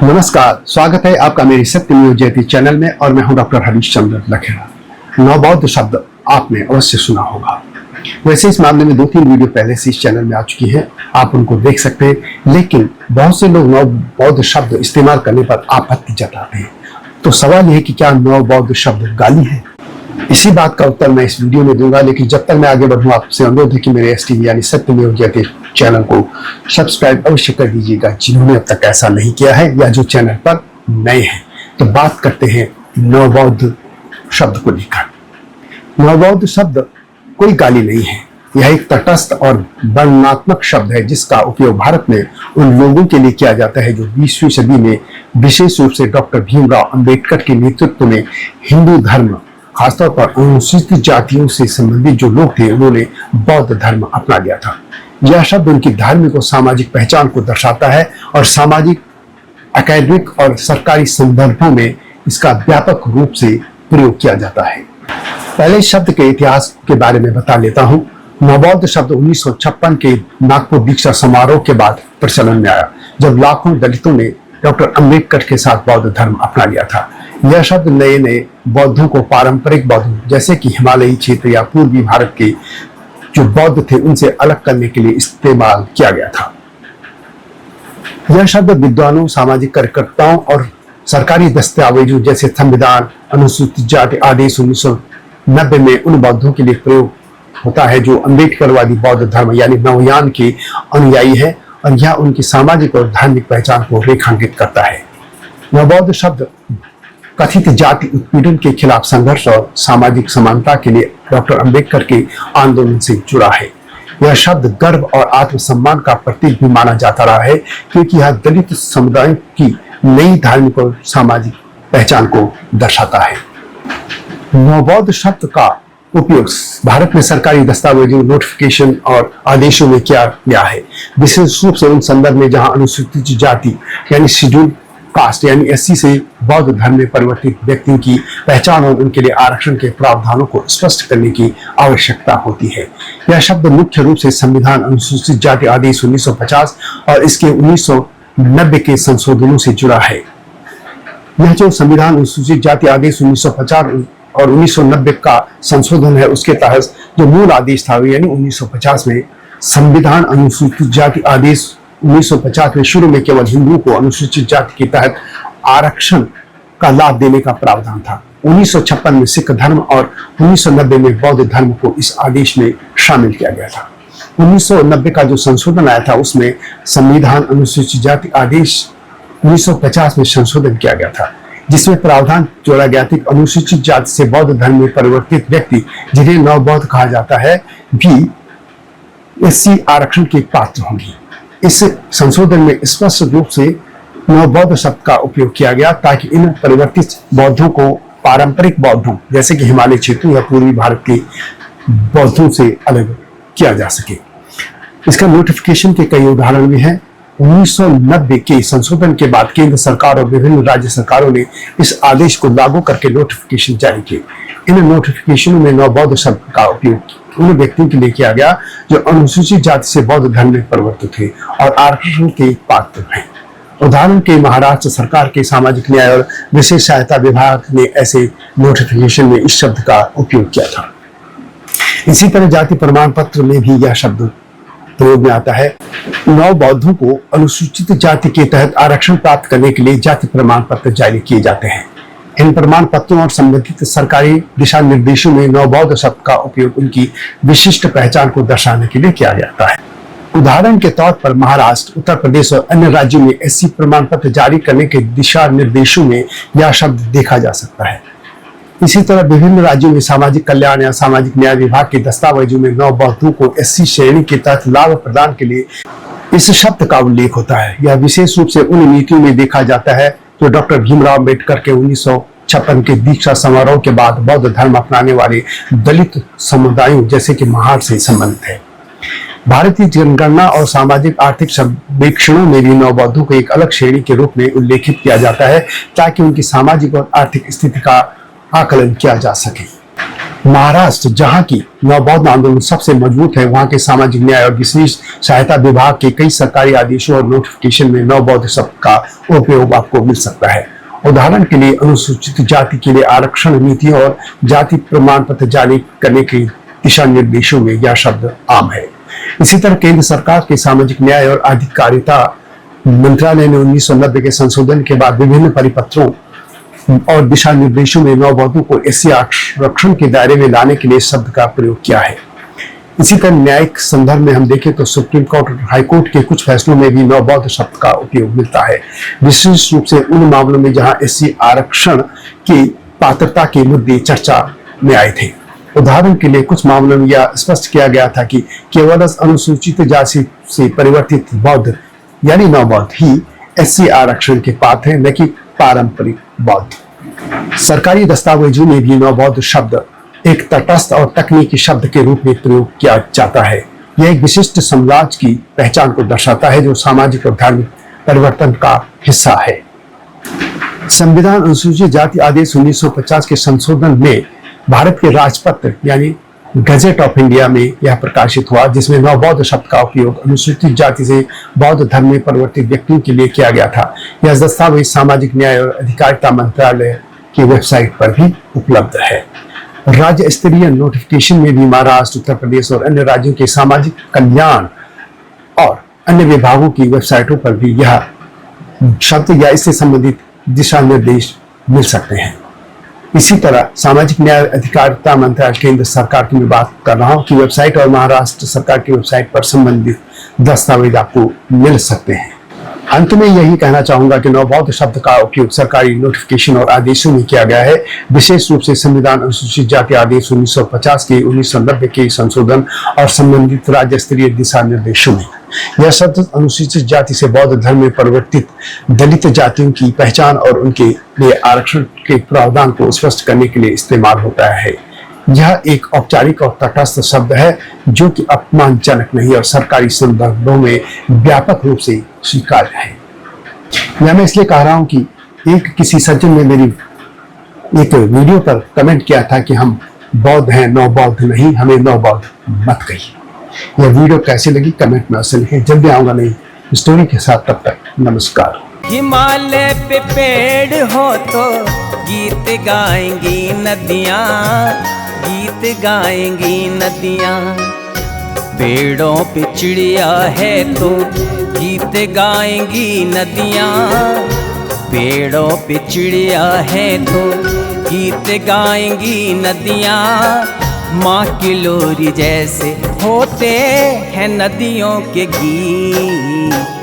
नमस्कार, स्वागत है आपका मेरी सत्य न्यूज जयती चैनल में और मैं हूं डॉक्टर हरीश चंद्र लखेड़ा। नवबौद्ध शब्द आपने अवश्य सुना होगा। वैसे इस मामले में 2-3 वीडियो पहले से इस चैनल में आ चुकी है, आप उनको देख सकते हैं। लेकिन बहुत से लोग नवबौद्ध शब्द इस्तेमाल करने पर आपत्ति जताते हैं। तो सवाल यह है कि क्या नवबौद्ध शब्द गाली है? इसी बात का उत्तर मैं इस वीडियो में दूंगा। लेकिन जब तक मैं आगे बढ़ूं, आपसे अनुरोध है कि मेरे STV यानी सत्य न्यूज जयती चैनल को सब्सक्राइब अवश्य कर दीजिएगा, जिन्होंने अब तक ऐसा नहीं किया है या जो चैनल पर नए हैं। तो बात करते हैं नवबौद्ध शब्द को लेकर। नवबौद्ध शब्द कोई गाली नहीं है, यह एक तटस्थ और वर्णनात्मक शब्द है जिसका उपयोग भारत में उन लोगों के लिए किया जाता है जो 20वीं सदी में विशेष रूप से डॉक्टर भीमराव अंबेडकर के नेतृत्व में हिंदू धर्म, खासतौर पर अनुसूचित जातियों से संबंधित जो लोग थे, उन्होंने बौद्ध धर्म अपना लिया था। यह शब्द उनकी धार्मिक और सामाजिक पहचान को दर्शाता है और सामाजिक, एकेडमिक और सरकारी संदर्भों में इसका व्यापक रूप से प्रयोग किया जाता है। पहले इस शब्द के इतिहास के बारे में बता लेता हूँ। नवबौद्ध शब्द 1956 के नागपुर दीक्षा समारोह के बाद प्रचलन में आया, जब लाखों दलितों ने डॉक्टर अंबेडकर के साथ बौद्ध धर्म अपना लिया था। यह शब्द नए नए बौद्धों को पारंपरिक बौद्धों जैसे कि हिमालयी क्षेत्र या पूर्वी भारत के जो बौद्ध थे उनसे अलग करने के लिए इस्तेमाल किया गया था। यह शब्द विद्वानों, सामाजिक कार्यकर्ताओं और सरकारी दस्तावेजों जैसे संविधान, अनुसूचित जाति आदेश 1990 में उन बौद्धों के लिए प्रयोग होता है जो अंबेडकरवादी बौद्ध धर्म यानी नवयान के अनुयायी है, और यह उनकी सामाजिक और धार्मिक पहचान को रेखांकित करता है। नवबौद्ध शब्द कथित जाति उत्पीड़न के खिलाफ संघर्ष और सामाजिक समानता के लिए डॉक्टर अंबेडकर के आंदोलन से जुड़ा है। यह शब्द गर्व और आत्मसम्मान का प्रतीक भी माना जाता रहा है, क्योंकि यह दलित समुदाय की नई धार्मिक और सामाजिक पहचान को दर्शाता है। नवबौद्ध शब्द का उपयोग भारत में सरकारी दस्तावेजों, नोटिफिकेशन और आदेशों में किया गया है, विशेष रूप से उन संदर्भ में जहां अनुसूचित जाति यानी शेड्यूल कास्ट यानी SC से बौद्ध धर्म में परिवर्तित व्यक्तियों की पहचान और उनके लिए आरक्षण के प्रावधानों को स्पष्ट करने की आवश्यकता होती है। यह शब्द मुख्य रूप से संविधान, अनुसूचित जाति आदेश 1950 और इसके 1990 के संशोधनों से जुड़ा है। यह जो संविधान, अनुसूचित जाति आदेश 1950 और 1990 का संशोधन है, उसके तहत जो मूल आदेश था यानी 1950 में संविधान, अनुसूचित जाति आदेश 1950 में शुरू में केवल हिंदुओं को अनुसूचित जाति के तहत आरक्षण का लाभ देने का प्रावधान था। 1956 में सिख धर्म और 1990 में बौद्ध धर्म को इस आदेश में शामिल किया गया था। 1990 का जो संशोधन आया था उसमें संविधान, अनुसूचित जाति आदेश 1950 में संशोधन किया गया था, जिसमें प्रावधान जोड़ा गया था कि अनुसूचित जाति से बौद्ध धर्म में परिवर्तित व्यक्ति, जिन्हें नवबौद्ध कहा जाता है, भी SC आरक्षण के पात्र होंगे। इस संशोधन में स्पष्ट रूप से नवबौद्ध शब्द का उपयोग किया गया ताकि इन परिवर्तित बौद्धों को पारंपरिक बौद्धों जैसे कि हिमालय क्षेत्रों या पूर्वी भारत के बौद्धों से अलग किया जा सके। इसका नोटिफिकेशन के कई उदाहरण भी हैं। 1990 के संशोधन के बाद केंद्र सरकार और विभिन्न राज्य सरकारों ने इस आदेश को लागू करके नोटिफिकेशन जारी किए। इन नोटिफिकेशनों में नवबौद्ध शब्द का उपयोग उन व्यक्तियों के लिए किया गया जो अनुसूचित जाति से बौद्ध धर्म में परिवर्तित थे और आरक्षण के पात्र हैं। उदाहरण के महाराष्ट्र सरकार के सामाजिक न्याय और विशेष सहायता विभाग ने ऐसे नोटिफिकेशन में इस शब्द का उपयोग किया था। इसी तरह जाति प्रमाण पत्र में भी यह शब्द प्रयोग में आता है। नवबौद्धों को अनुसूचित जाति के तहत आरक्षण प्राप्त करने के लिए जाति प्रमाण पत्र जारी किए जाते हैं। इन प्रमाण पत्रों और संबंधित सरकारी दिशा निर्देशों में नवबौद्ध शब्द का उपयोग उनकी विशिष्ट पहचान को दर्शाने के लिए किया जाता है। उदाहरण के तौर पर महाराष्ट्र, उत्तर प्रदेश और अन्य राज्यों में SC प्रमाण पत्र जारी करने के दिशा निर्देशों में यह शब्द देखा जा सकता है। इसी तरह विभिन्न राज्यों में सामाजिक कल्याण या सामाजिक न्याय विभाग के दस्तावेजों में नवबौद्धों को SC श्रेणी के तहत लाभ प्रदान के लिए इस शब्द का उल्लेख होता है। यह विशेष रूप से उन नीतियों में देखा जाता है जो डॉक्टर भीमराव अंबेडकर के 1956 के दीक्षा समारोह के बाद बौद्ध धर्म अपनाने वाले दलित समुदायों जैसे कि महार से संबंधित है। भारतीय जनगणना और सामाजिक आर्थिक सर्वेक्षणों में भी नवबौद्धों को एक अलग श्रेणी के रूप में उल्लेखित किया जाता है ताकि उनकी सामाजिक और आर्थिक स्थिति का आकलन किया जा सके। महाराष्ट्र, जहां की नवबौद्ध आंदोलन सबसे मजबूत है, वहां के सामाजिक न्याय और विशेष सहायता विभाग के कई सरकारी आदेशों और नोटिफिकेशन में नवबौद्ध शब्द का उपयोग आपको मिल सकता है। उदाहरण के लिए अनुसूचित जाति के लिए आरक्षण नीतियों और जाति प्रमाण पत्र जारी करने के दिशा निर्देशों में यह शब्द आम है। इसी तरह केंद्र सरकार के सामाजिक न्याय और अधिकारिता मंत्रालय ने 1990 के संशोधन के बाद विभिन्न परिपत्रों और दिशा निर्देशों में नवबौद्धों को एससी आरक्षण के दायरे में लाने के लिए शब्द का प्रयोग किया है। इसी तरह न्यायिक संदर्भ में हम देखें तो सुप्रीम कोर्ट और हाईकोर्ट के कुछ फैसलों में भी नवबौद्ध शब्द का उपयोग मिलता है, विशेष रूप से उन मामलों में जहां एससी आरक्षण की पात्रता के मुद्दे चर्चा में आए थे। उदाहरण के लिए कुछ मामलों में यह स्पष्ट किया गया था कि केवल अनुसूचित जाति से परिवर्तित बौद्ध यानी नवबौद्ध ही एससी आरक्षण के पात्र हैं, न कि पारंपरिक बौद्ध। सरकारी दस्तावेजों में भी नवबौद्ध शब्द एक तटस्थ और तकनीकी शब्द के रूप में प्रयोग किया जाता है। यह एक विशिष्ट साम्राज्य की पहचान को दर्शाता है जो सामाजिक और धार्मिक परिवर्तन का हिस्सा है। संविधान अनुसूचित जाति आदेश 1950 के संशोधन में भारत के राजपत्र यानी गजेट ऑफ इंडिया में यह प्रकाशित हुआ, जिसमें नवबौद्ध शब्द का उपयोग अनुसूचित जाति से बौद्ध धर्म में परिवर्तित व्यक्तियों के लिए किया गया था। यह दस्तावेज सामाजिक न्याय और अधिकारिता मंत्रालय की वेबसाइट पर भी उपलब्ध है। राज्य स्तरीय नोटिफिकेशन में भी महाराष्ट्र, उत्तर प्रदेश और अन्य राज्यों के सामाजिक कल्याण और अन्य विभागों की वेबसाइटों पर भी यह शब्द या इससे संबंधित दिशा निर्देश मिल सकते हैं। इसी तरह सामाजिक न्याय अधिकारिता मंत्रालय केंद्र सरकार की मैं बात कर रहा हूं कि वेबसाइट और महाराष्ट्र सरकार की वेबसाइट पर संबंधित दस्तावेज आपको मिल सकते हैं। अंत में यही कहना चाहूंगा कि नवबौद्ध शब्द का उपयोग सरकारी नोटिफिकेशन और आदेशों में किया गया है, विशेष रूप से संविधान अनुसूचित जाति आदेश 1950 के 1990 के संशोधन और संबंधित राज्य स्तरीय दिशा निर्देशों में। यह शब्द अनुसूचित जाति से बौद्ध धर्म में परिवर्तित दलित जातियों की पहचान और उनके लिए आरक्षण के प्रावधान को स्पष्ट करने के लिए इस्तेमाल होता है। यह एक औपचारिक और तटस्थ शब्द है जो कि अपमानजनक नहीं और सरकारी संदर्भों में व्यापक रूप से स्वीकार्य है। यह मैं इसलिए कह रहा हूं कि एक किसी सज्जन ने मेरी एक वीडियो पर कमेंट किया था कि हम बौद्ध हैं, नवबौद्ध नहीं, हमें नवबौद्ध मत कहिए। यह वीडियो कैसी लगी कमेंट में अवश्य लिखें। जल्दी आऊंगा नई स्टोरी के साथ, तब तक नमस्कार। हिमालय पे पेड़ हो तो गीत गाएंगी नदियाँ, गीत गाएंगी नदियाँ। पेड़ों पे चिड़िया है तो गीत गाएंगी नदियाँ, पेड़ों पे चिड़िया है तो गीत गाएंगी नदियाँ। माँ की लोरी जैसे होते हैं नदियों के गीत।